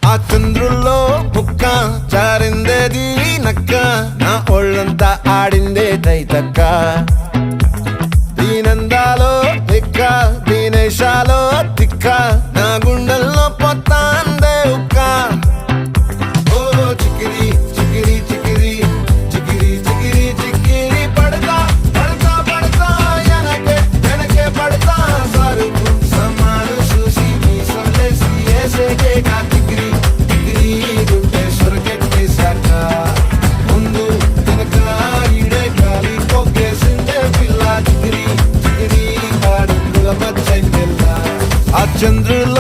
ఆ చంద్రుల్లో ముక్క చారిందేది నక్క నా ఒళ్ళంతా ఆడిందే తైతక్క దీనందాలో లెక్క దీనేశాలో తిక్క నా గుండెల్లో పొత్తాందే ఉక్క ఓ చికిరి చికిరి చికిరి చికిరి చికిరి చికిరి పడతా పడతా పడతా వెనకే వెనకే పడతా సరుకు సమాను చూసి మీ సొల్లేసి ఏసేకే కా చికిరి చికిరి గుండె సొరకెట్టేశాక ముందు వెనక ఈడే గాలి కొక్కేసిందే పిల్ల చికిరి చికిరి ఆడుగుల మధ్య పిల్ల ఆ చంద్రుల